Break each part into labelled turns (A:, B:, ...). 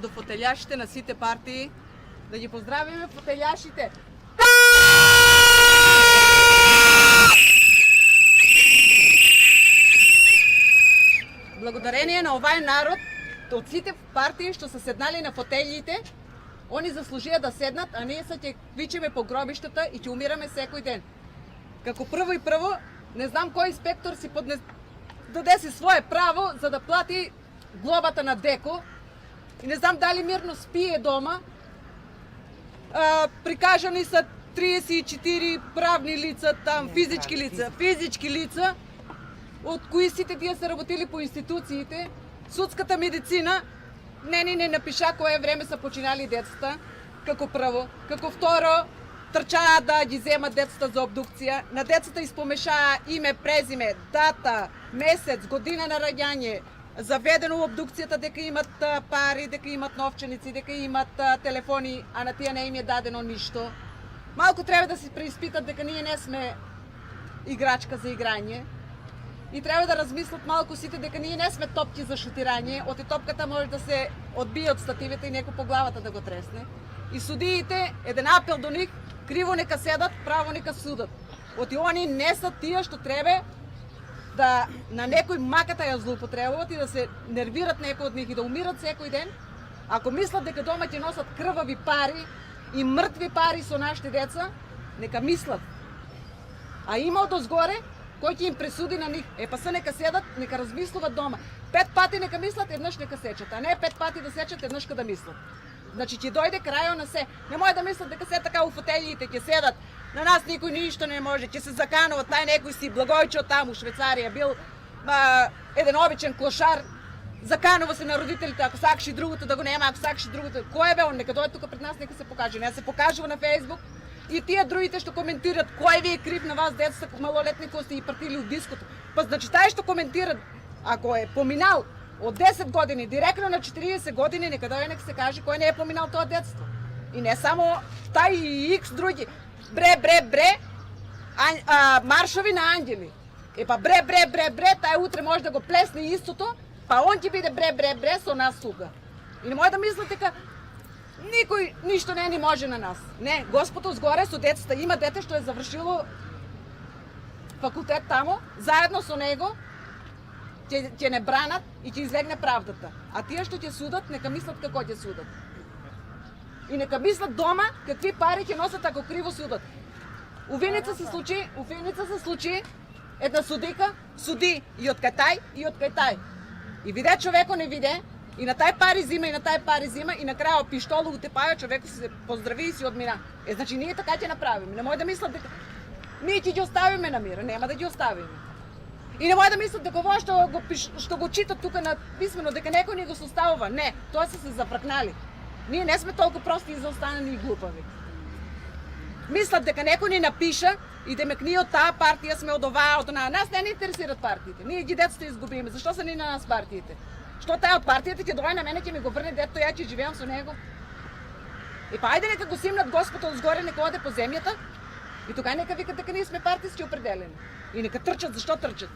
A: до фотеляшите на сите партии. Да ги поздравиме фотеляшите! Благодарение на овај народ, од сите партии што се седнали на фотелите, они заслужија да седнат, а ние се ќе вичиме по гробиштата и ќе умираме секој ден. Како прво, не знам кој инспектор си даде си свое право за да плати глобата на Деко и не знам дали мирно спие дома. Прикажани са 34 правни лица там, физички лица, от кои сите тие са работили по институциите. Судската медицина не напиша кое време са починали децата, како прво. Како второ, трчаа да ги земат децата за обдукција. На децата испомешаа име, презиме, дата, месец, година на раѓање. Заведено в обдукцијата дека имат пари, дека имат новченици, дека имат телефони, а на тие не им е дадено ништо. Малку треба да се преиспитат дека ние не сме играчка за играње. И треба да размислат малку сите дека ние не сме топки за шутирање. Оти топката може да се одбие од стативите и некој по главата да го тресне. И судиите, еден апел до нив, криво нека седат, право нека судат. Оти они не са тие што треба да на некој маката ја злоупотребуват и да се нервират некој од нив и да умират секој ден. Ако мислат дека дома ќе носат крвави пари и мртви пари со нашите деца, нека мислат. А има одозгоре кој ќе им пресуди на нив. Па се нека седат, нека размислуват дома. 5 пати нека мислат, еднаш нека сечат, а не 5 пати да сечат, еднаш да мислат. Значи ќе дојде крајот на се. Не може да мислат дека се така у фотелиите ќе седат. На нас никој ништо не може, ќе се закануват, тај некој си Благојчо там у Швейцарија бил еден обичен клошар, заканува се на родителите, ако сакаш и другото да го нема, ако сакаш и другото. Кој е бе он? Нека дојде тука пред нас, нека се покаже. Не се покажува на Фејсбук. И тие другите што коментират кој ви е крив на вас децата малолетни кои сте ги пратили од диското. Па значи тај што коментират, ако е поминал од 10 години директно на 40 години, нека дојде нека се каже кој не е поминал тоа детство. И не само тај и икс други. Бре, маршови на ангели. Па бре, тај утре може да го плесне истото, па он ќе биде бре со нас тука. И не може да мислите дека никој ништо не ни може на нас. Не, Господу згоре со децата. Има дете што е завршило факултет тамо, заедно со него ќе не бранат и ќе излегне правдата. А тие што ќе судат, нека мислат како ќе судат. И нека мислат дома какви пари ќе носат ако криво судат. У Виница се случи една судика, суди и од кај тај. И виде човеко не виде, и на тај пари зима, и на крајот пиштолу утепаја, човекот се поздрави и си одмина. Значи ние така ќе направиме. Не може да мислат дека ние ќе ги оставиме на мира, нема да ги оставиме. И не може да мислат дека ова што го читат тука на писмено, дека некој ни го составува. Не, тоа се зафркнали. Ние не сме толку прости и заостанени и глупави. Мислат дека некој ни напиша и демек ние од таа партија сме од оваа, од онаа. Нас не ни интересират партиите. Ние ги децата изгубиме. Зашто се ни на нас партиите? Што тај од партијата ќе дојде на мене, ќе ми го врне детето, ја ќе живеам со него. Па ајде нека го симнат Господ одзгоре, нека оде по земјата и тука нека викат дека ние сме партиски определени. И нека трчат, зашто трчат?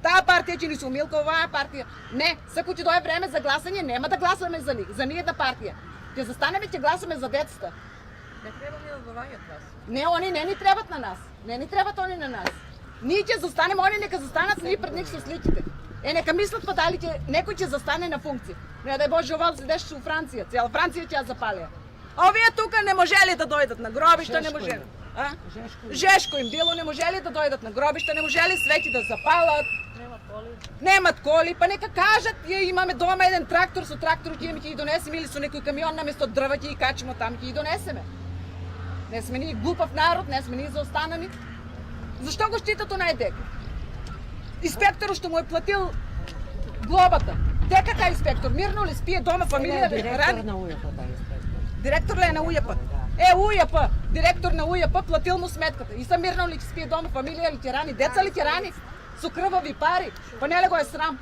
A: Таа партија ќе ни се умилка, оваа партија. Не, секој ќе дое време за гласање, нема да гласаме за нив, за ниједна партија. Ќе застанеме, ќе гласаме за децата.
B: Не треба ни одваѓаат вас.
A: Не, они не ни требат на нас. Не ни требат они на нас. Ние ќе застанеме, они нека застанат ние пред нив со сликите. Нека мислат па дали некој ќе застане на функција. Не дај Боже ова се дешава у Франција, цела Франција ќе ја запалија. А овие тука не можели да дојдат на гробишта, не можели. Жешко им било, не можели да дојдат на гробишта, не можели свети да запалат. Немат коли, па нека кажат, имаме дома еден трактор, со тракторот ќе ги донесеме или со некој камион наместо дрва ќе ги качимо там, ќе ги донесеме. Не сме ние глупав народ, не сме ние заостанани. Зашто го штитат онај дека? Инспекторот што му е платил глобата. Дека тај инспектор мирно ли спие дома фамилија да
C: директор на УЈП тај инспектор.
A: Директор ли е на УЈП? УЈП, директор на УЈП платил му сметката. И са мирно ли спие дома фамилија ли ќе рани, деца ли ќе рани со крвави пари? Па не ли го е срам?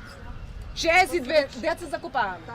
A: 62 деца закопаваме.